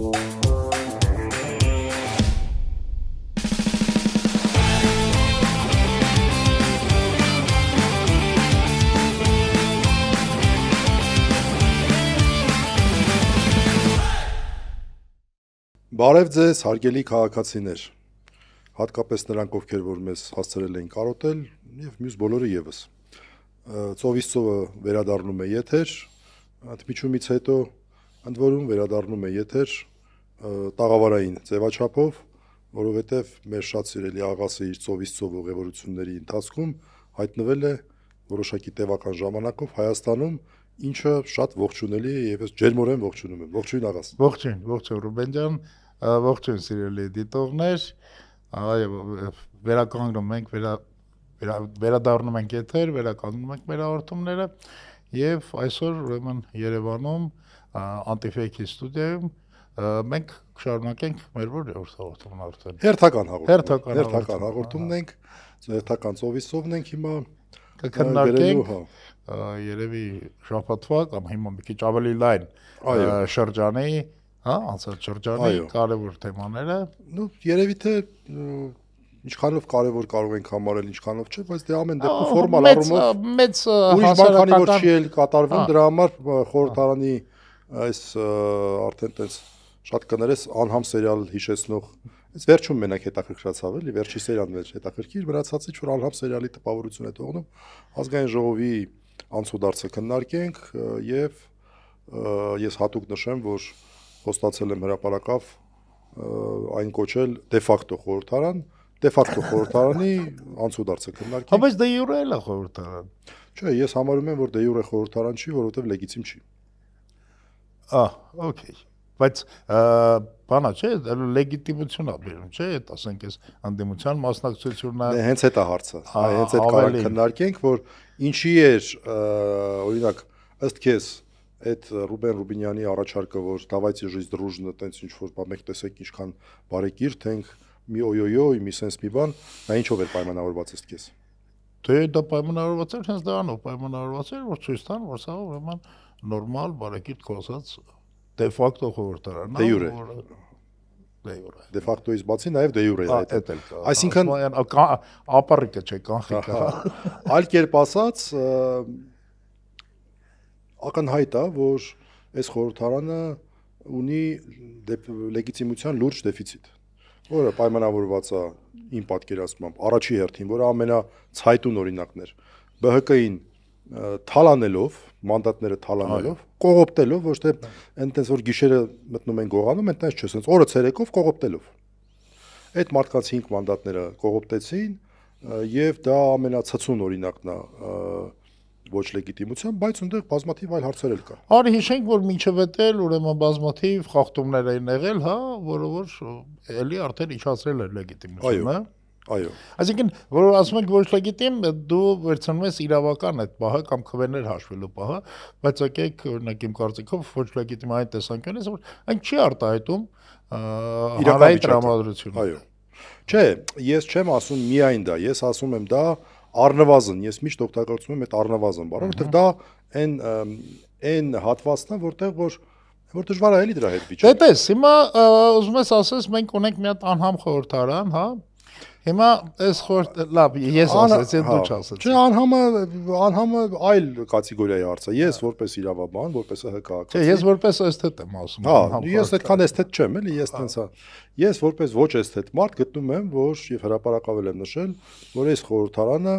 Բարև ձեզ, հարգելի քաղաքացիներ, հատկապես նրանք, ովքեր որ մեզ հասցրել էին կարոտել, եւ մյուս բոլորը եւս։ Ծովից ծովը վերադառնում է եթեր, ընդմիջումից հետո ընդ որում վերադառնում է եթեր տաղավարային ձևաչափով, որովհետեւ մեր շատ սիրելի աղասը իր ծովից ծով ուղևորությունների ընթացքում հայտնվել է որոշակի տևական ժամանակով Հայաստանում, ինչը շատ ողջունելի է եւ ես ջերմորեն ողջունում եմ։ Ողջույն աղաս։ Ողջույն Ռուբեն ջան, ողջույն սիրելի դիտողներ, վերականգնում ենք վերադառնում ենք եթեր, վերականգնում ենք մեր հաղորդումները եւ այսօր ուրեմն Երևանում Antifake-ի ստուդիայում մենք կշարունակենք մեր որևէ հաղորդումն արդեն։ Հերթական հաղորդումն ենք, հերթական ծովից ծովն ենք հիմա կքննարկենք երևի շաբաթվա կամ հիմա մի քիչ ավելի լայն շրջանի, անցած շրջանի կարևոր թեմաները։ Երևի թե ինչքանով կարևոր կարող ենք համարել, ինչքանով չէ, բայց դե ամեն դեպքում ֆորմալ առումով մեծ ուրիշ բան քանի որ չի էլ կատարվում, դրա համար խորհրդարանի այս արդեն տես շատ կներես անհամ սերիալ հիշեցնող այս վերջում մենակ հետաքրքրացավ էլի, վերջի սերիալն էր հետաքրքիր, վրացածի որ անհամ սերիալի տպավորություն է թողնում, ազգային ժողովի անցուդարձը քննարկենք եւ ես հատուկ նշեմ, որ խոստացել եմ հրապարակավ այն կոչել դե ֆակտո խորհրդարան, դե ֆակտո խորհրդարանի անցուդարձը քննարկենք։ Բայց դե յուրե էլ է խորհրդարան։ Չէ, ես համարում եմ, որ դե յուրե խորհրդարան չի, որովհետեւ լեգիտիմ չի։ Okay։ Բայց բանա չէ, լեգիտիմություն է բերում, չէ, այդ ասենք այս անդիմության մասնակցությունն է։ Հենց այդ է հարցը։ Հենց այդ կարող քննարկենք, որ ինչի էր օրինակ ըստ քեզ այդ Ռուբեն Ռուբինյանի առաջարկը, որ давайте жизнь дружно, տենց ինչ որ բա մեկ տեսեք ինչքան բարեկիրթ ենք, մի օյոյոյ, մի sense մի բան, դա ինչով էր պայմանավորված ըստ քեզ։ Դե դա պայմանավորված էր հենց դրանով, պայմանավորված էր, որ ցույց տան, որ սա ուրեմն նորմալ բարեկիրթ կոսած դե ֆակտո խորհրդարանն է։ Դե յուրե։ Դե ֆակտոից բացի նաև դե յուրե է այդ էլ կա։ Այսինքն ապառիկը չէ, կանխիկը։ Այլ կերպ ասած, ակնհայտ է, որ այս խորհրդարանը ունի լեգիտիմության լուրջ դեֆիցիտ, որը պայմանավորված է իմ պատկերացմամբ առաջի հերթին, որը ամենացայտուն օրինակն էր ԲՀԿ-ին թալանելով, մանդատները թալանելով, կողոպտելով, ոչ թե այնտես որ գիշերը մտնում են գողանում, այնտես չէ, ասենց օրը ցերեկով կողոպտելով։ Այդ մարդկանց 5 մանդատները կողոպտեցին եւ դա ամենացցուն օրինակն է ոչ լեգիտիմության, բայց այնտեղ բազմաթիվ այլ հարցեր էլ կա։ Արի հիշենք, որ մինչև էլ ուրեմն բազմաթիվ խախտումներ էին եղել, որը որ էլի արդեն իջացրել էր լեգիտիմությունը։ Այո։ Այսինքն, որ ասում ենք ոչ լեգիտիմ, դու վերցնում ես իրավական այդ պահը կամ քվեներ հաշվելու պահը, բայց եկեք օրինակ իմ կարծիքով ոչ լեգիտիմ այն տեսանկյունից, որ այն չի արտահայտում իրավական տրամադրությունը։ Այո։ Չէ, ես չեմ ասում միայն դա, ես ասում եմ դա առնվազն, ես միշտ օգտագործում եմ այդ առնվազն բառը, որովհետև դա այն հատվածն է, որ դժվար է էլի դրա հետ վիճել։ Դե տես, հիմա ուզում ես ասես մենք ունենք մի հատ անհամ խորհրդարան, հա։ Հիմա այս լավ, ես ասեցի, դու չասեցի։ Չէ, անհամը այլ կատեգորիայի հարց է։ Ես որպես իրավաբան, որպես ՀՀ քաղաքացի։ Չէ, ես որպես էսթետ եմ ասում։ Հա, ես այդքան էսթետ չեմ, էլի, ես տենց է։ Ես որպես ոչ էսթետ մարդ գտնում եմ, որ եւ հրապարակավել եմ նշել, որ այս խորհրդարանը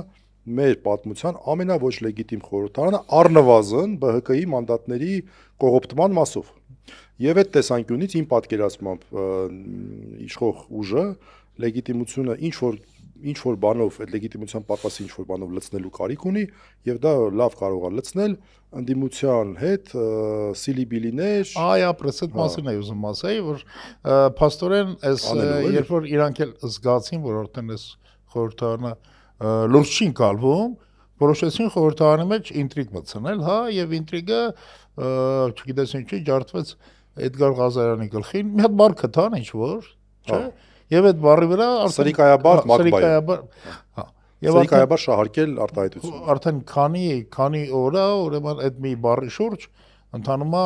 մեր պատմության ամենավոչ լեգիտիմ խորհրդարանը առնվազն ԲՀԿ-ի մանդատների կողոպտման մասով։ Եվ այդ տեսանկյունից իմ պատկերացմամբ իշխող ուժը լեգիտիմությունը ինչ որ բանով այդ լեգիտիմության պակասի ինչ որ բանով լցնելու կարիք ունի եւ դա լավ կարող է լցնել ընդդիմության հետ սիլիբիլիներ ապրես այդ մասին է ուզում ասեի որ փաստորեն այս երբ որ իրանք էլ զգացին որ արդեն այս խորհրդարանը լուրջ չի կալվում որոշեցին խորհրդարանի մեջ ինտրիգ մտցնել հա եւ ինտրիգը չգիտես ինչի ջարդվեց Էդգար Ղազարյանի գլխին մի հատ բառ կթան ինչ որ չէ Եվ այդ բառի վրա սրիկայաբար մակբայ։ Հա։ Սրիկայաբար շահարկել արտահայտություն։ Արդեն քանի օր է, ուրեմն այդ մի բառի շուրջ ընթանում է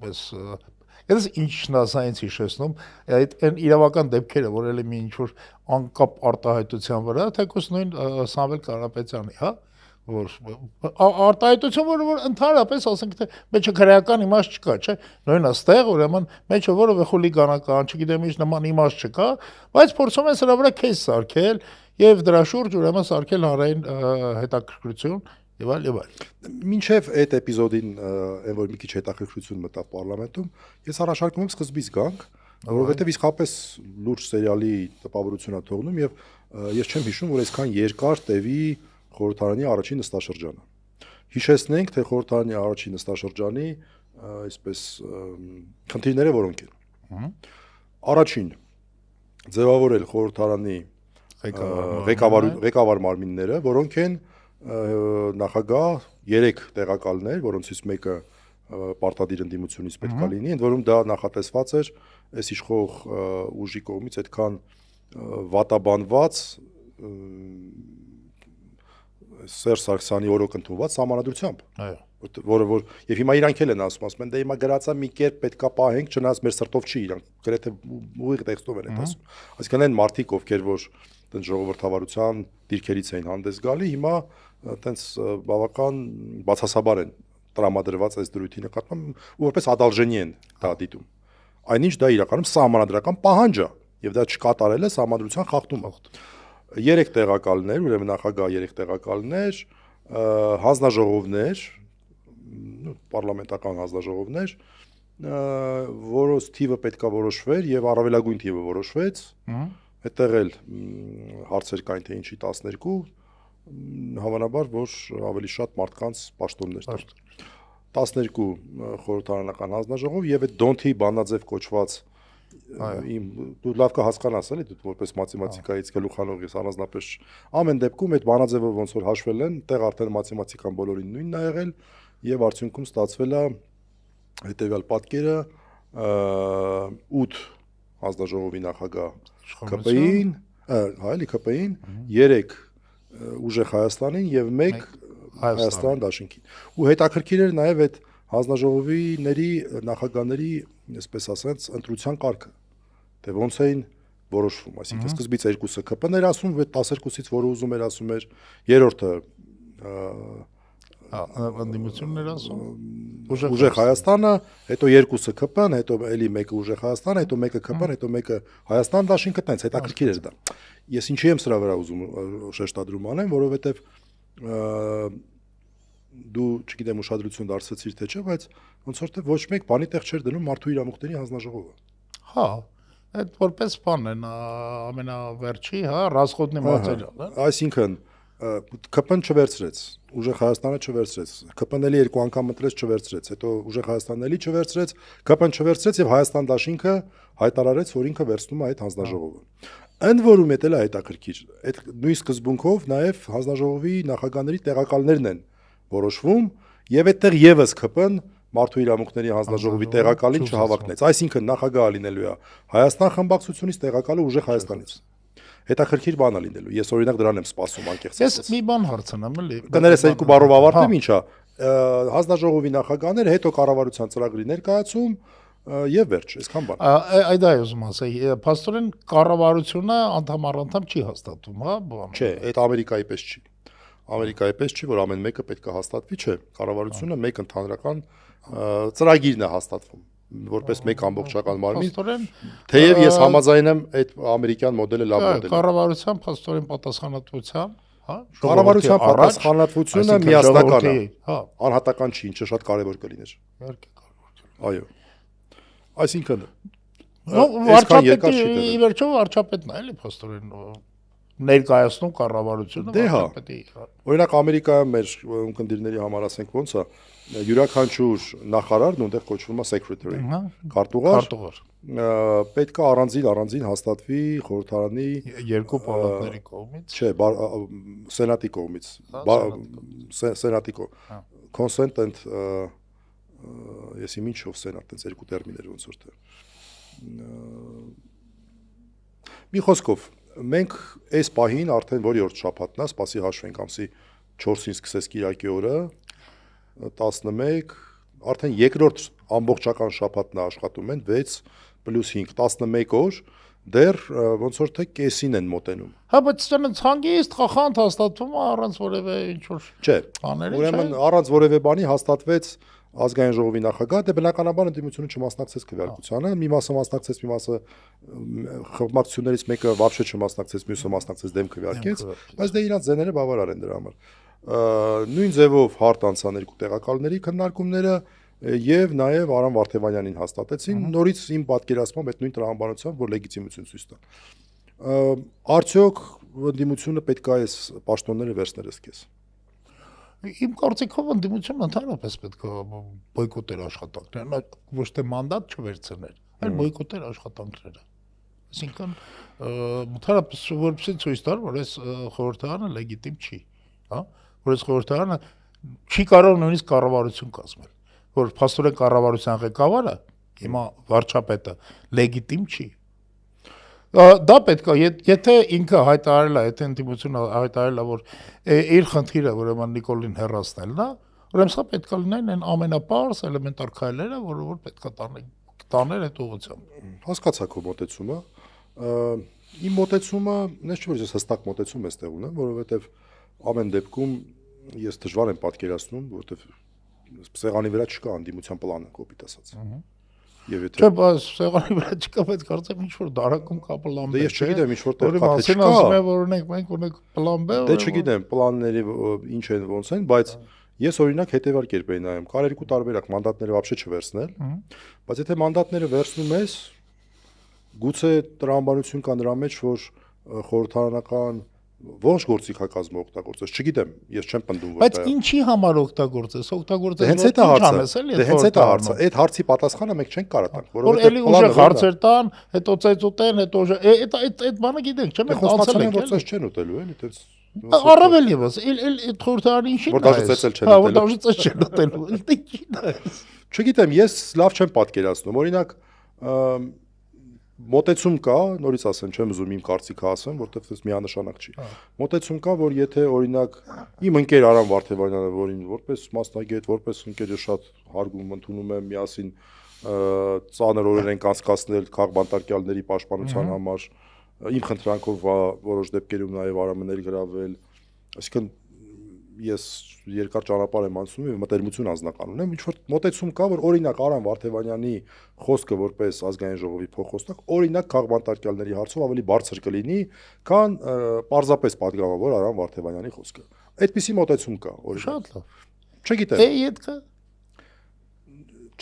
այս Ես ինչն ասա ինձ հիշեցնում, այդ այն իրավական դեպքերը, որ էլի մի ինչ որ անկապ արտահայտության վրա, թեկուզ նույն Սամվել Կարապետյանի, հա, որ արտահայտություն, որ ընդհանրապես ասենք թե մեջը քրեական իմաստ չկա, չէ՞, նույն այստեղ ուրեմն մեջը որևէ խուլիգանական, չգիտեմ ինչ նման իմաստ չկա, բայց փորձում են սրա վրա քեյս սարքել եւ դրա շուրջ ուրեմն սարքել հանրային հետաքրքրություն եւ այլ եւ այլ։ Մինչեւ այդ էպիզոդին, այն որ մի քիչ հետաքրքրություն մտավ պարլամենտում, ես առաջարկում եմ սկզբից գանք, որովհետեւ իսկապես լուրջ սերիալի տպավորություն է թողնում եւ ես չեմ հիշում, որ այսքան երկար տևի խորհրդարանի առաջին նստաշրջանը։ Հիշեցնենք, թե խորհրդարանի առաջին նստաշրջանի այսպես խնդիրները որոնք են։ Առաջին ձևավորել խորհրդարանի ղեկավար մարմինները, որոնք են նախագահ 3 տեղակալներ, որոնցից մեկը պարտադիր ընդդիմությունից պետք է լինի, ընդ որում դա նախատեսված էր այս իշխող ուժի կողմից այդքան վատաբանված Սերժ Սարգսյանի օրոք ընդունված սահմանադրությամբ։ Այո։ Որը որ եւ հիմա իրանք էլ են ասում են, դե հիմա գրածա մի կերպ պետքա պահենք, չնայած մեր սրտով չի, իրանք գրեթե ուղիղ տեքստով են ասում։ Այսինքն այն մարդիկ, ովքեր որ տենց ժողովրդավարության դիրքերից էին հանդես գալի, հիմա տենց բավական բացասաբար են տրամադրված այս դրույթի նկատմամբ ու որպես ադալժենի են դա դիտում։ Այնինչ դա իրականում սահմանադրական պահանջ է եւ դա չկատարելը սահմանադրության խախտում է։ 3 տեղակալներ, ուրեմն նախագահ 3 տեղակալներ, հանձնաժողովներ, պարլամենտական հանձնաժողովներ, որոնց թիվը պետքա որոշվեր եւ առավելագույն թիվը որոշվեց։ Այդտեղ էլ հարցեր կային թե ինչի 12, հավանաբար որ ավելի շատ մարդկանց պաշտոններ տան։ 12 խորհրդարանական հանձնաժողով եւ այդ դոնթի բանաձև կոչված դու լավ կհասկանաս էլի դու որպես մաթեմատիկայից գլուխանող ես առանձնապես ամեն դեպքում այդ բանաձևը ոնց որ հաշվել են, տեղ արդեն մաթեմատիկան բոլորին նույնն է եղել եւ արդյունքում ստացվել է հետեւյալ պատկերը 8 հանձնաժողովի նախագահ ԿՊ-ին, հայելի ԿՊ-ին, 3 ուժեղ Հայաստանին եւ 1 Հայաստան դաշինքին։ Ու հետաքրքիր էր նաեւ այդ հանձնաժողովիների նախագահների, այսպես ասած, ընտրության կարգը։ Դե ոնց էին որոշվում, այսինքն սկզբից 2-ը ԿՊ-ն էր ասում, 12-ից որը ուզում էր ասում էր, երրորդը ընդդիմությունն էր ասում, ուժեղ Հայաստանը, հետո 2-ը ԿՊ-ն, հետո էլի 1-ը ուժեղ Հայաստանը, հետո 1-ը ԿՊ-ն, հետո 1-ը Հայաստան դաշինքը, տենց հետաքրքիր էր դա։ Ես ինչի եմ սրա վրա ուզում շեշտադրում անեմ, որովհետև դու, չգիտեմ, ուշադրություն դարձրեցիր թե չէ, բայց ոնց որ թե ոչ մեկ բանի տեղ չէր դնում մարդու իրավունքների հանձնաժողովը։ Հա, այդ որպես բան են ամենավերջի, հա, ռասխոդնի մատերիալ, հա։ Այսինքն ԿՊ-ն չվերցրեց, ուժեղ Հայաստանը չվերցրեց, ԿՊ-ն էլի 2 անգամ մտրեց չվերցրեց, հետո ուժեղ Հայաստանն էլի չվերցրեց, ԿՊ-ն չվերցրեց եւ Հայաստան դաշինքը հայտարարեց, որ ինքը վերցնում է այդ հանձնաժողովը։ Ընդ որում էդ էլ է հետաքրքիր։ Այդ նույն սկզբունքով նաեւ հանձնաժողովի նախագահների տեղակալներն են որոշվում եւ այդտեղ եւս ԿՊ-ն մարդու իրավունքների հանձնաժողովի տեղակալին չհավաքնեց։ Այսինքն նախագահը լինելու է Հայաստան խմբակցությունից, տեղակալը ուժեղ Հայաստանից։ Հետաքրքիր բան է լինելու։ Ես օրինակ դրան եմ սպասում անկեղծ։ Ես մի բան հարցնեմ էլի։ Կներես 2 բառով ավարտեմ, ինչա։ Հանձնաժողովի նախագահները, հետո կառավարության ծրագրի ներկայացում եւ վերջ, այսքան բան։ Այդ այ ուզում ասեի, փաստորեն կառավարությունը անդամ առ չի հաստատում, հա, բան։ Չէ, այդ Ամերիկայի պես չի։ Ամերիկայի պես չի, որ ամեն մեկը պետք է հաստատվի, չէ, կառավարությունը մեկ ընդհանրական ծրագիրն է հաստատվում, որպես մեկ ամբողջական մարմին։ Թեև ես համաձայն եմ այդ ամերիկյան մոդելը լավ մոդել է։ Կառավարության փաստորեն պատասխանատվության, հա, կառավարության պատասխանատվությունը միասնական է, հա, անհատական չի, ինչը շատ կարևոր կլիներ։ Իհարկե կարևոր։ Այո։ Այսինքն վարչապետի ի վերջո վարչապետն է, էլի փաստորեն ներկայացնում կառավարությունը վարչապետի։ Օրինակ Ամերիկայում մեր ունկնդիրների համար ասենք ոնց է, յուրաքանչյուր նախարարն ունտեղ կոչվում է secretary, քարտուղար, պետք է առանձին հաստատվի խորհրդարանի 2 պալատների կողմից, չէ, սենատի կողմից, սենատի consent and եսի ինչով սենատ, այնց 2 տերմիններ ոնց որ թե։ Մի խոսքով մենք այս պահին արդեն որի օր շաբաթն է, սպասի հաշվենք ամսի 4-ին սկսես Կիրակի օրը 11 արդեն երկրորդ ամբողջական շաբաթն է աշխատում են 6 + 5 11 օր դեռ ոնց որ թե կեսին են մոտենում։ Հա, բայց ցանը ցանգիստ խախանդ հաստատվում է առանց որևէ ինչ-որ Չէ։ բաների, Ուրեմն առանց որևէ բանի հաստատվեց ազգային ժողովի նախագահ, դե բնականաբար ընդդիմությունը չմասնակցեց քվեարկությանը, մի մասը մասնակցեց, մի մասը խմբակցություններից մեկը вообще չմասնակցեց, մյուսը մասնակցեց դեմ քվեարկեց, բայց դե իրանց ձեները բավարար են դրա համար։ Նույն ձևով հարթ անցան երկու տեղակալների քննարկումները եւ նաեւ Արամ Վարդևանյանին հաստատեցին, նորից իմ պատկերացմամբ այդ նույն տրամաբանությամբ, որ լեգիտիմություն ցույց տա։ Արդյոք ընդդիմությունը պետք է այս պաշտոնները վերցներ ըսքես։ Իմ կարծիքով ընդդիմությունը ընդհանրապես պետք է բոյկոտեր աշխատանքները, ոչ թե մանդատ չվերցներ, այլ բոյկոտեր աշխատանքները։ Այսինքն ընդհանրապես որպեսզի ցույց տար, որ այս խորհրդարանը լեգիտիմ չի, հա, որ այս խորհրդարանը չի կարող նույնիսկ կառավարություն կազմել, որ փաստորեն կառավարության ղեկավարը հիմա վարչապետը լեգիտիմ չի։ Դա պետք է, եթե ինքը հայտարարել է, եթե ընդդիմությունը հայտարարել է, որ իր խնդիրը ուրեմն Նիկոլին հեռացնելն է, ուրեմն սա պետք է լինեն այն ամենապարզ էլեմենտար քայլերը, որ պետք է տաներ այդ ուղղությամբ։ Հասկացա քո մոտեցումը։ Իմ մոտեցումը, ես չէ՞ որ ես հստակ մոտեցում եմ ստեղ ունեմ, որովհետև ամեն դեպքում ես դժվար եմ պատկերացնում, որովհետև սեղանի վրա չկա ընդդիմության պլանը, կոպիտ ասած։ Եվ եթե Չէ, բայց սեղանի վրա չկա, բայց կարծեմ ինչ որ դարակում կա պլան B։ Դե ես չգիտեմ ինչ որտեղ կա, թե չկա։ Ասում եմ, որ մենք ունենք պլան B։ Դե չգիտեմ պլանների ինչ են ոնց են, բայց ես օրինակ հետևյալ կերպ էի նայում, կար երկու տարբերակ մանդատները вообще չվերցնել, բայց եթե մանդատները վերցնում ես, գուցե տրամաբանություն կա նրա մեջ, որ խորհրդարանական ողջ գործիքակազմը օգտագործես, չգիտեմ, ես չեմ պնդում որտեղ։ Բայց ինչի համար օգտագործես, հենց այդ է հարցը, դե հենց այդ է հարցը, այդ հարցի պատասխանը մենք չենք կարող տալ, որովհետեւ էլի ուժեղ հարցեր տան, հետո ծեծ ուտեն, հետո այդ բանը գիտենք, չէ՞, մենք անցել ենք, որ ծեծ չեն ուտելու, էլի, այդպես առավել եւս, այդ խորհրդարանի ինչի՞։ Որ դաժե ծեծել չեն ուտելու։ Որ դաժե ծեծ չեն ուտելու, դա ինչի՞ն է։ Չգիտեմ, ես լավ չեմ պատկերացնում, օրինակ մոտեցում կա, նորից ասեմ, չեմ ուզում իմ կարծիքը ասեմ, որտեղ դա միանշանակ չի։ Մոտեցում կա, որ եթե օրինակ իմ ընկեր Արամ Վարդևանյանը, որին որպես մասնագետ, որպես ընկերը շատ հարգում ընդունում եմ, միասին ծանր օրեր ենք անցկացնել քաղբանտարկյալների պաշտպանության համար, իմ խնդրանքով որոշ դեպքերում նաև Արամը ներգրավել, այսինքն ես երկար ճանապարհ եմ անցնում եւ մտերմություն անձնական ունեմ, ինչ որ մոտեցում կա, որ օրինակ Արամ Վարդևանյանի խոսքը որպես ազգային ժողովի փոխոստակ, օրինակ քաղբանտարկյալների հարցով ավելի բարձր կլինի, քան պարզապես պատգամավոր Արամ Վարդևանյանի խոսքը։ Այդպիսի մոտեցում կա, օրինակ։ Շատ լավ։ Չգիտեմ։ Եդ կա։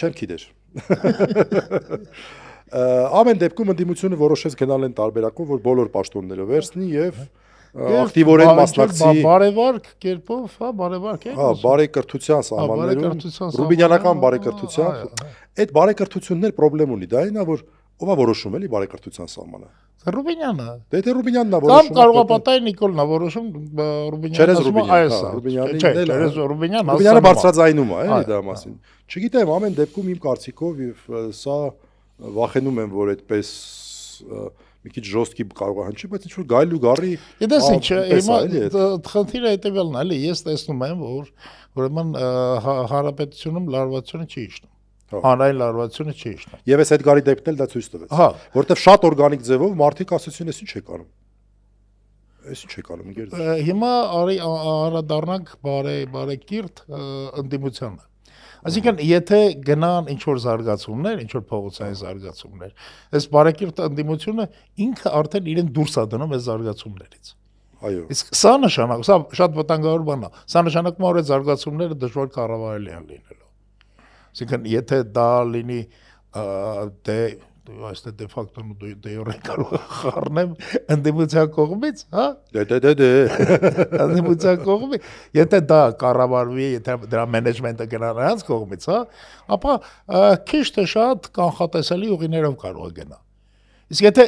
Չեմ գիտեր։ Ամեն դեպքում ընդդիմությունը որոշեց գնալ այն տարբերակով, որ բոլոր պաշտոնները վերցնի եւ ակտիվորեն մասնակցի բարևարք կերպով, հա, բարևարք է։ Հա, բարեկրթության սահմաններում, ռուբինյանական բարեկրթության։ Այդ բարեկրթությունն էլ խնդրեմ ունի, դա այնա որ ով է որոշում էլի բարեկրթության սահմանը։ Ռուբինյանը։ Դե թե Ռուբինյանն է որոշում։ Կամ կարող է պատահի Նիկոլն է որոշում, Ռուբինյանը ասում է այս է։ Ռուբինյանը բարձրաձայնում է, էլի դրա մասին։ Չգիտեմ, ամեն դեպքում իմ կարծիքով եւ սա վախենում եմ, որ այդպես մի քիչ ժոստկի կարող է հնչի, բայց ինչ որ գայլ ու գառի։ Իդես ինչ, հիմա խնդիրը հետեւյալն է, էլի, ես տեսնում եմ, որ ուրեմն հանրապետությունում լարվածությունը չի իջնում։ Հանրային լարվածությունը չի իջնում։ Եվ այս Էդգարի դեպքն էլ դա ցույց տվեց։ Հա, որտեվ շատ օրգանիկ ձևով մարդիկ ասացին, էս ինչ է կանում։ Էս ինչ է կանում, ինգեր։ Հիմա անդրադառնանք բարեկիրթ ընդդիմությանը։ Այսինքն, եթե գնան ինչ-որ զարգացումներ, ինչ-որ փողոցային զարգացումներ, այս բարեկիրթ ընդդիմությունը ինքը արդեն իրեն դուրս է դնում այս զարգացումներից։ Այո։ Իսկ սա նշանակում, սա շատ վտանգավոր բան է։ Սա նշանակում է, որ այդ զարգացումները դժվար կառավարելի են լինելու։ Այսինքն, եթե դա լինի դե այստեղ դե ֆակտո դե յորեն կարող խառնեմ ընդդիմության կողմից, հա։ Դե։ Ընդդիմության կողմից, եթե դա կառավարվի, եթե դրա մենեջմենտը գնա նրանց կողմից, հա, ապա քիչ թե շատ կանխատեսելի ուղիներով կարող է գնա։ Իսկ եթե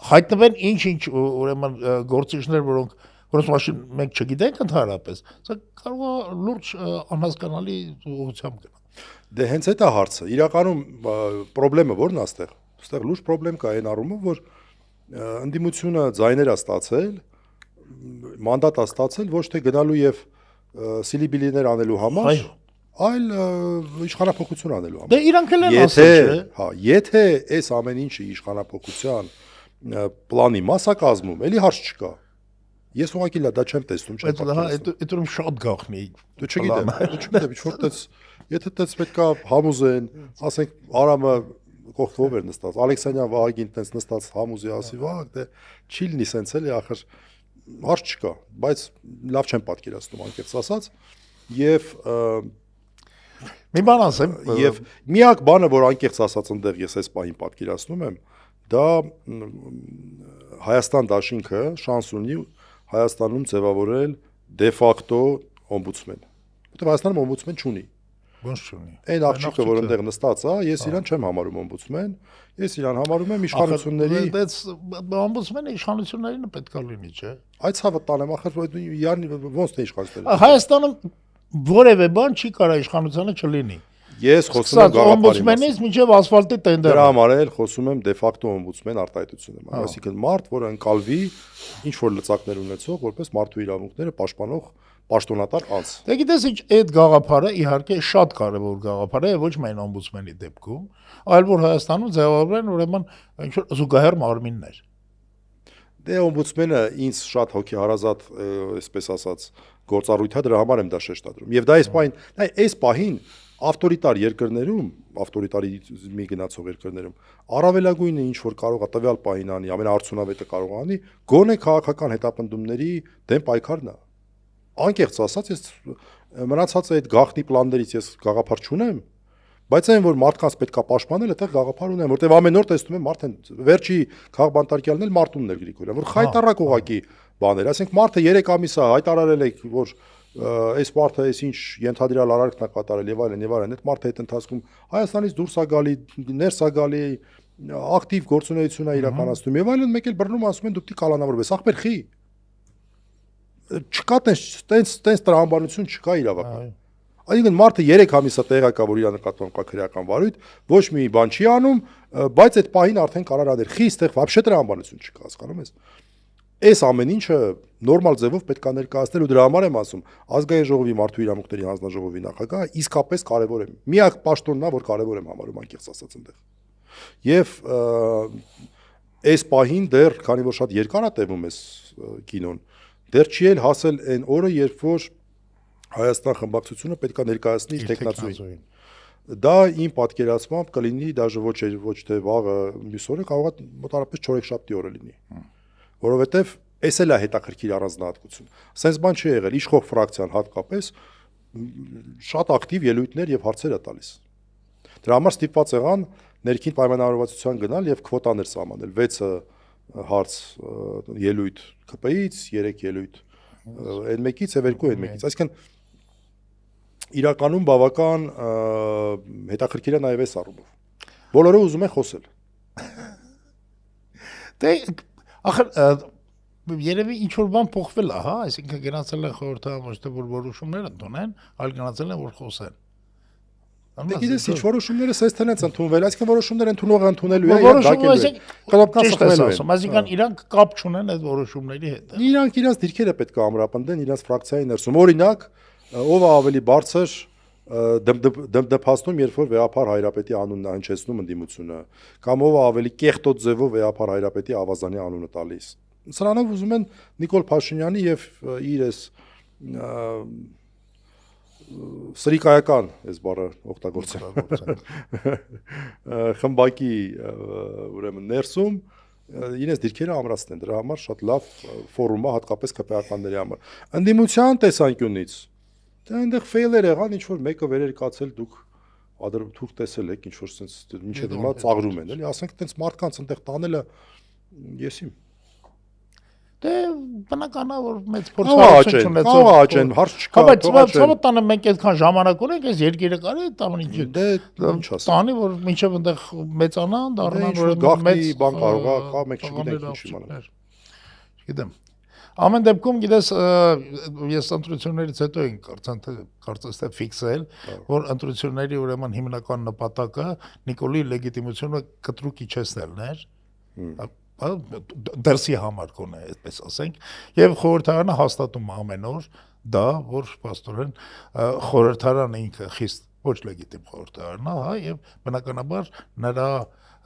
հայտնվեն ինչ-ինչ ուրեմն գործիչներ, որոնց մասին մենք չգիտենք ընդհանրապես, սա կարող է լուրջ անհասկանալի ուղղությամբ գնա։ Դե հենց այդ է հարցը։ Իրականում խնդրեմը ո՞րն է այստեղ։ Այստեղ լուրջ խնդրեմ կա այն առումով, որ ընդդիմությունը ձայներ է ստացել, մանդատ է ստացել ոչ թե գնալու եւ սիլիբիլիներ անելու համար, այլ իշխանապողություն անելու համար։ Դե իրանք էլ են ասել, չէ՞։ Հա, եթե այս ամեն ինչը իշխանապողության պլանի մաս է կազմում, էլի հարց չկա։ Ես ուղղակի դա չեմ տեսնում, չեմ պատկերացնում։ Այդ դուրս շատ գախնի։ Դու չգիտեմ, ինչ որ տես, եթե տես պետքա համուզեն, ասենք Արամը կողքով էր նստած, Ալեքսանյան Վահագին տես նստած համուզի ասի, վաղ դե չի լինի սենց էլի, ախր հարց չկա, բայց լավ չեմ պատկերացնում անկեղծ ասած, եւ մի բան ասեմ, եւ միակ բանը, որ անկեղծ ասած այնտեղ ես այս պահին պատկերացնում եմ, դա Հայաստան դաշինքը շանս ունի Հայաստանում ձևավորել դե ֆակտո օմբուդսմեն։ Որտեղ Հայաստանում օմբուդսմեն չունի։ Ոնց չունի։ Այն աղջիկը, որ այնտեղ նստած է, ես իրան չեմ համարում օմբուդսմեն, ես իրան համարում եմ իշխանությունների։ Օմբուդսմենը իշխանություններին պետք է լինի, չէ՞։ Այդ ցավը տանեմ, ախր ոնց թե իշխանությունները։ Հայաստանում որևէ բան չի կարա իշխանությունը չլինի։ Ես խոսում եմ գաղափարի օմբուդսմենից մինչև ասֆալտի տենդերը։ Դրա համար էլ խոսում եմ դե ֆակտո օմբուդսմեն արտահայտությունը։ Այսինքն մարդ, որը ընկալվի ինչ որ լծակներ ունեցող, որպես մարդու իրավունքները պաշտպանող պաշտոնատար անձ։ Դե գիտես ինչ, այդ գաղափարը իհարկե շատ կարևոր գաղափար է, ոչ միայն օմբուդսմենի դեպքում, այլ որ Հայաստանում ձևավորեն ուրեմն ինչ որ զուգահեռ մարմիններ։ Դե օմբուդսմենը ինձ շատ հոգեհարազատ, այսպես ասած, գործառույթ է, դրա համար եմ դա շեշտադրում։ Եվ դա այս պահին ավտորիտար երկրներում, ավտորիտարիզմի գնացող երկրներում առավելագույնը ինչ որ կարող է տվյալ պահին անի, ամենաարդյունավետը կարող է անի, գոնե քաղաքական հետապնդումների դեմ պայքարն է։ Անկեղծ ասած, ես մնացած այդ գաղտնի պլաններից ես գաղափար չունեմ, բայց այն որ մարդկանց պետքա պաշտպանել, այդտեղ գաղափար ունեմ, որտեղ ամեն օր տեսնում եմ մարդն վերջի քաղաքբանտարկյալն էլ Մարտունն էր Գրիգորյան, որ խայտարակ ուղակի բաներ, ասենք մարդը 3 ամիս է հայտարարել է, որ այս մարդը այս ինչ ենթադրյալ արարքն է կատարել եւ այլն, այդ մարդը այդ ընթացքում Հայաստանից դուրս է գալի, ներս է գալի, ակտիվ գործունեություն է իրականացնում եւ այլն, մեկ էլ բռնում ասում են դու պիտի կալանավորվես, ախպեր խի։ Չկա տենց տրամաբանություն չկա իրավական։ Այսինքն մարդը 3 ամիս է տեղակա, որ իր նկատմամբ կա քրեական վարույթ, ոչ մի բան չի անում, բայց այդ պահին արդեն կարող է դեր խի, այստեղ вообще տրամաբանություն չկա, հասկանում ես։ Այս ամեն ինչը նորմալ ձևով պետք է ներկայացնել ու դրա համար եմ ասում, ազգային ժողովի մարդու իրավունքների հանձնաժողովի նախագահը իսկապես կարևոր է։ Միակ պաշտոնն է, որ կարևոր եմ համարում անկեղծ ասած այնտեղ։ Եվ այս պահին դեռ, քանի որ շատ երկար է տևում այս կինոն, դեռ չի էլ հասել այն օրը, երբ որ Հայաստան խմբակցությունը պետք է ներկայացնի իր տեխնացուին։ Դա իմ պատկերացմամբ կլինի դաժե ոչ թե վաղը մյուս օրը, կարող է մոտավորապես 4-7 օրը լինի։ Որովհետև էս էլ է հետաքրքիր առանձնահատկություն։ Սենց բան չի եղել, իշխող ֆրակցիան հատկապես շատ ակտիվ ելույթներ եւ հարցեր է տալիս։ Դրա համար ստիպված եղան ներքին պայմանավորվածության գնալ եւ քվոտաներ սահմանել 6 հարց ելույթ ԿՊ-ից, 3 ելույթ այն մեկից եւ 2 այն մեկից։ Այսինքն իրականում բավական հետաքրքիր է նաեւ այս առումով։ Բոլորը ուզում են խոսել։ Դե ախր երևի ինչ որ բան փոխվել է, հա, այսինքն գնացել են խորհրդարան ոչ թե որ որոշումներ ընդունեն, այլ գնացել են որ խոսեն։ Դե գիտես ինչ որոշումները սենց տենց ընդունվել, այսինքն որոշումներ ընդունողը ընդունելու է, իրենք դակելու են։ Կապկան սխալելու են։ Այսինքն իրանք կապ չունեն այդ որոշումների հետ։ Իրանք իրենց դիրքերը պետք է ամրապնդեն իրենց ֆրակցիայի ներսում։ Օրինակ, ով է ավելի բարձր դպաստում, երբ որ Վեհապար Հայրապետի անունն հնչեցնում ընդդիմությունը, կամ ով է ավելի կեղտոտ ձևով Վեհապար Հայրապետի ավազանի անունը տալիս։ Սրանով ուզում են Նիկոլ Փաշինյանի եւ իր այս սրիկայական այս բառը օգտագործել խմբակի ուրեմն ներսում իրենց դիրքերը ամրացնեն, դրա համար շատ լավ ֆորում է հատկապես ԿՊ-ականների համար։ Ընդդիմության տեսանկյունից դա այնտեղ ֆեյլեր եղան, ինչ որ մեկը վերեր կացել դուք թուրք տեսել եք, ինչ որ sense մինչև հիմա ծաղրում են, էլի, ասենք այտենց մարդկանց այնտեղ տանելը եսիմ։ Դե բնական է որ մեծ փորձառություն ունեցող։ Կարող աճեն, հարց չկա։ Բայց ցավը տանը մենք այդքան ժամանակ ունենք, այս երկիրը կարի տան ինչ։ Դե ինչ ասեմ։ Տանի որ մինչև այնտեղ մեծանան, դառնան որ մեծ բան կարող է, կա մեկ չգիտենք ինչ իմանալ։ Չգիտեմ։ Ամեն դեպքում գիտես ես ընտրություններից հետո են կարծես թե ֆիքսել, որ ընտրությունների ուրեմն հիմնական նպատակը Նիկոլի լեգիտիմությունը կտրուկ իջեցնելն էր։ Դերսի համար կոնե այդպես ասենք, եւ խորհրդարանը հաստատում ամեն օր դա, որ պաստորեն խորհրդարանը ինքը խիստ ոչ լեգիտիմ խորհրդարան է, հա, եւ բնականաբար նրա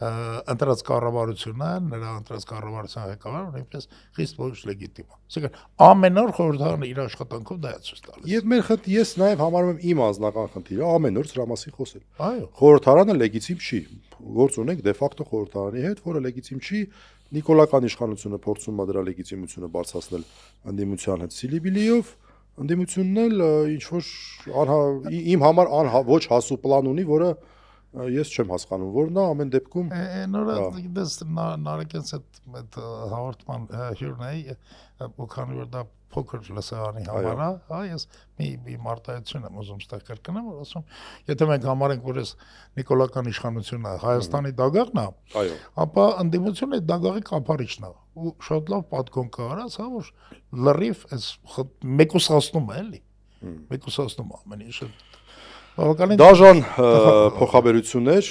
ընտրած կառավարությունը, նրա ընտրած կառավարության ղեկավարը նույնպես խիստ ոչ լեգիտիմ է։ Այսինքն ամեն օր խորհրդարանը իր աշխատանքով դա է ցույց տալիս։ Եվ մեր ես նաև համարում եմ իմ անձնական խնդիրը ամեն օր սրա մասին խոսել։ Այո։ Խորհրդարանը լեգիտիմ չի։ Գործ ունենք դե ֆակտո խորհրդարանի հետ, որը լեգիտիմ չի։ Նիկոլական իշխանությունը փորձում է դրա լեգիտիմությունը բարձրացնել ընդդիմության հետ Սիլիբիլիով, ընդդիմությունն էլ ինչ որ իմ համար ոչ հասու պլան ունի, որը ես չեմ հասկանում, որն է ամեն դեպքում նորը դες նարեկենց այդ հաղորդման հյուրն է, ու քանի որ դա փոքր լսարանի համար է, հա, ես մի մարտահայտություն եմ ուզում ստեղ կրկնեմ, որ ասում, եթե մենք համարենք, որ այս նիկոլական իշխանությունը Հայաստանի դագաղն է, ապա ընդդիմությունը այդ դագաղի կափարիչն է, ու շատ լավ պատկոն կա արած, հա, որ լրիվ այս մեկուսացնում է, էլի, մեկուսացնում ամեն ինչը։ Դաժան փոխաբերություններ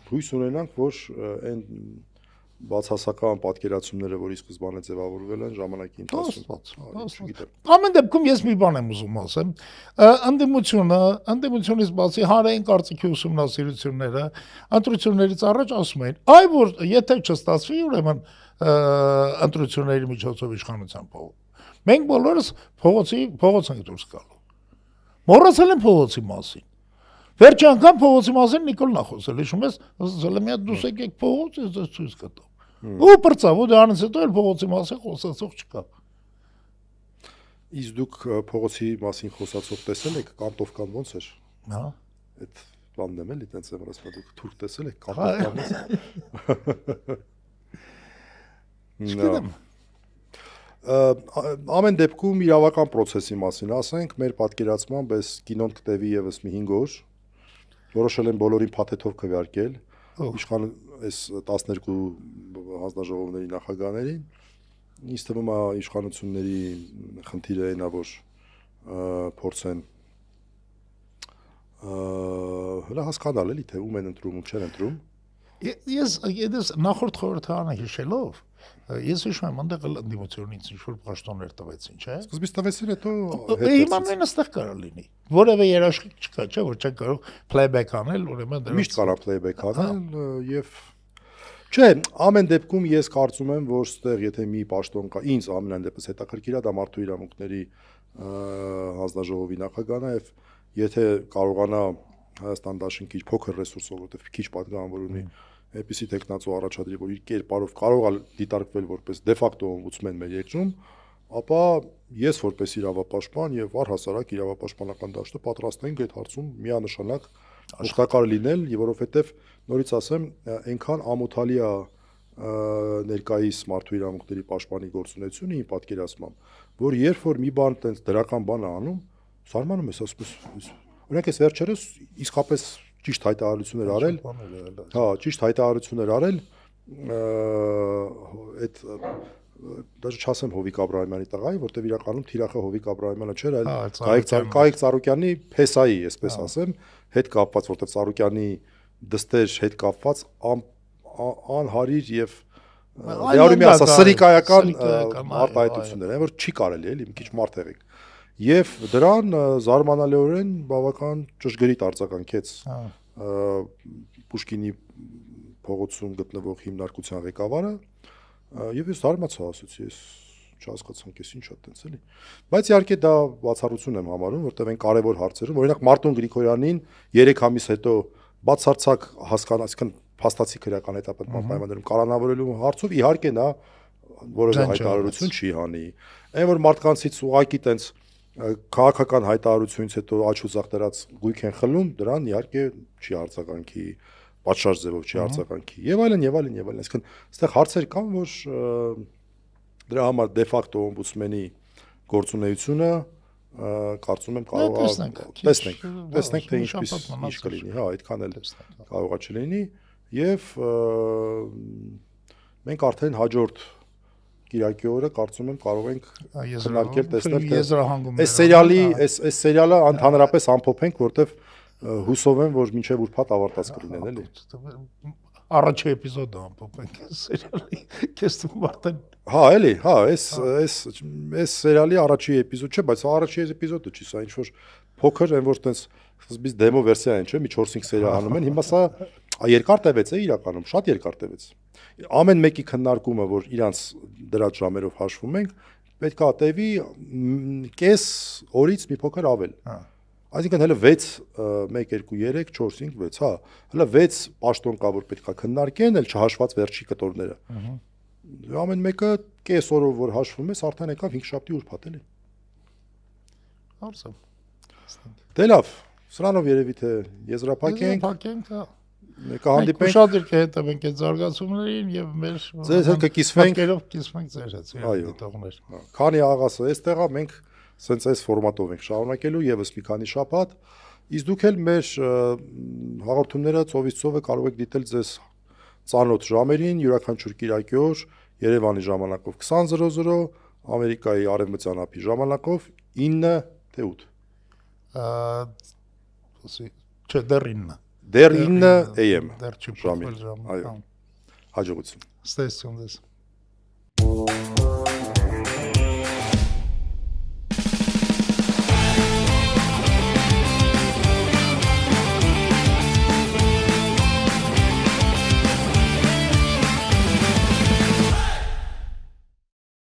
հույս ունենանք, որ այն բացասական պատկերացումները, որ ի սկզբանե ձևավորվել են ժամանակի ընթացքում։ Ամեն դեպքում ես մի բան եմ ուզում ասեմ, ընդդիմությունից բացի հանրային կարծիքի ուսումնասիրությունները ընտրություններից առաջ ասում էին, այ որ եթե չստացվի, ուրեմն ընտրությունների միջոցով իշխանության փոխում։ Մենք բոլորս փողոց ենք դուրս գալու։ Մոռացել են փողոցի մասին։ Վերջի անգամ փողոցի մասին Նիկոլն է խոսել, հիշում ես, ասել եմ, դուք եկեք փողոց, ես ձեզ ցույց կտամ։ Ու բրծավ, ու դրանից հետո էլ փողոցի մասին խոսացող չկա։ Իսկ դուք փողոցի մասին խոսացող տեսել եք Կանտովկան ոնց էր։ Հա։ Այդ բանն եմ էլի, տենց եմ ասում, դուք թուրք տեսել եք Կանտովկան։ Չգիտեմ։ Ամեն դեպքում իրավական process-ի մասին ասենք, մեր պատկերացմամբ այս կինոն կտևի եւս մի 5 օր, որոշել են բոլորին փաթեթով քվեարկել, իշխան այս 12 հանձնաժողովների նախագահներին, ինձ թվում է իշխանությունների խնդիրը այնա, որ փորձեն հələ հասկանալ էլի թե ում են ընտրում, ում չեն ընտրում։ Ես նախորդ խորհրդարանը հիշելով, ես հիշում եմ այնտեղ ընդդիմությունից ինչ որ պաշտոններ տվեցին, չէ՞։ Սկզբից տվեցին, հետո հիմա նույնը ստեղ կարող լինի։ Որևէ երաշխիք չկա, չէ՞, որ չեն կարող playback անել, ուրեմն դրանից միշտ կարա playback անել եւ չէ, ամեն դեպքում ես կարծում եմ, որ ստեղ եթե մի պաշտոն կա, ինձ ամենայն դեպս հետաքրքիր է դա մարդու իրավունքների հանձնաժողովի նախագահն է եւ եթե կարողանա Հայաստան դաշնքի փոքր ռեսուրսով, որովհետեւ քիչ պատգամավոր ունի, այնպեսի տեխնացու առաջադրի, որ իր կերպարով կարող է դիտարկվել որպես դե ֆակտո օմբուդսմեն մեր երկրում, ապա ես որպես իրավապաշտպան եւ առհասարակ իրավապաշտպանական դաշտը պատրաստ ենք այդ հարցում միանշանակ օգտակար լինել, որովհետեւ նորից ասեմ, այնքան ամոթալի է ներկայիս մարդու իրավունքների պաշտպանի գործունեությունը իմ պատկերացմամբ, որ երբ որ մի բան տենց դրական բան է անում, զարմանում ես, ասում ես, օրինակ ես վերջերս իսկապես ճիշտ հայտարարություններ արել, հա, ճիշտ հայտարարություններ արել, այդ դաժե չասեմ Հովիկ Աբրահամյանի տղայի, որտեվ իրականում թիրախը Հովիկ Աբրահամյանը չէր, այլ Կայք Ծառուկյանի փեսայի, այսպես ասեմ, հետ կապված, որտեվ Ծառուկյանի դստեր հետ կապված անհարիր եւ դերումի ասա սրիկայական արտահայտություններ են, որ չի կարելի էլի, մի քիչ մարդ եղեք։ Եվ դրան զարմանալիորեն բավական ճշգրիտ արձագանքեց Պուշկինի փողոցում գտնվող հիմնարկության ղեկավարը, եւ ես զարմացա, ասացի, ես չհասկացանք, ես ինչա տենց էլի։ Բայց իհարկե դա բացառություն եմ համարում, որտեղ այն կարևոր հարցերում, օրինակ Մարտուն Գրիգորյանին 3 ամիս հետո բացարձակ հասկանացքն փաստացի քրեական հետապնդման պայմաններում կալանավորելու հարցով իհարկե նա որևէ հայտարարություն չի հանի։ Այն որ մարդկանցից ուղակի տենց քաղաքական հայտարարությունից հետո աչու ցախ դրած գույք են խլում, դրան իհարկե չի արձագանքի, պատշաճ ձևով չի արձագանքի եւ այլն եւ այլն եւ այլն։ Այսինքն այստեղ հարցեր կան, որ դրա համար դե ֆակտո օմբուդսմենի գործունեությունը կարծում եմ կարող է տեսնենք թե ինչ կլինի, հա, այդքան էլ կարող է չլինի եւ մենք արդեն հաջորդ Կիրակի օրը կարծում եմ կարող ենք քննարկել տեսնել թե այս սերիալը ընդհանրապես ամփոփենք, որտեվ հուսով եմ, որ մինչև ուրբաթ ավարտած կլինեն, էլի։ առաջի էպիզոդը ամփոփենք սերիալի կեսում արդեն Հա, էլի, հա, այս սերիալի առաջի էպիզոդ չէ, բայց առաջի էպիզոդը չի, սա ինչ որ փոքր այն որ տենց սկզբից դեմո վերսիա են, չէ, մի 4-5 սերիա անում են, հիմա սա երկար տևեց է իրականում, շատ երկար տևեց։ Ամեն մեկի քննարկումը, որ իրանց դրած ժամերով հաշվում ենք, պետք է տևի կես օրից մի փոքր ավել։ Այսինքն հələ 6 1 2 3 4 5 6, հա, հələ 6 պաշտոն կա, որ պետք է քննարկեն, էլ չհաշված վերջի կտորները։ Ամեն մեկը կես օրով որ հաշվում ես, արդեն եկավ 5 շաբթի ուրբաթ էլի։ Արսա։ Դե լավ, սրանով երևի թե եզրափակենք։ Փակենք, հա։ Կհանդիպենք։ Ուշադրիր կհետևենք այդ զարգացումներին եւ մեր ձեզ հետ կկիսվենք։ Կիսվենք ձեր հետ, դիտողներ։ Քանի աղասը այստեղ է, մենք սենց այս ֆորմատով ենք շարունակելու եւս մի քանի շաբաթ։ Իսկ դուք էլ մեր հաղորդումները ծովից ծովը կարող եք դիտել ձեզ ծանոթ ժամերին, յուրաքանչյուր կիրակի օր Երևանի ժամանակով 20:00, Ամերիկայի արևմտյան ափի ժամանակով 9 թե 8։ Չէ, դեռ 9։ Դեռ 9 AM։ Դեռ չի ժամին։ փոխվել ժամը։ Այո։ Հաջողություն։ Ստեսություն դες։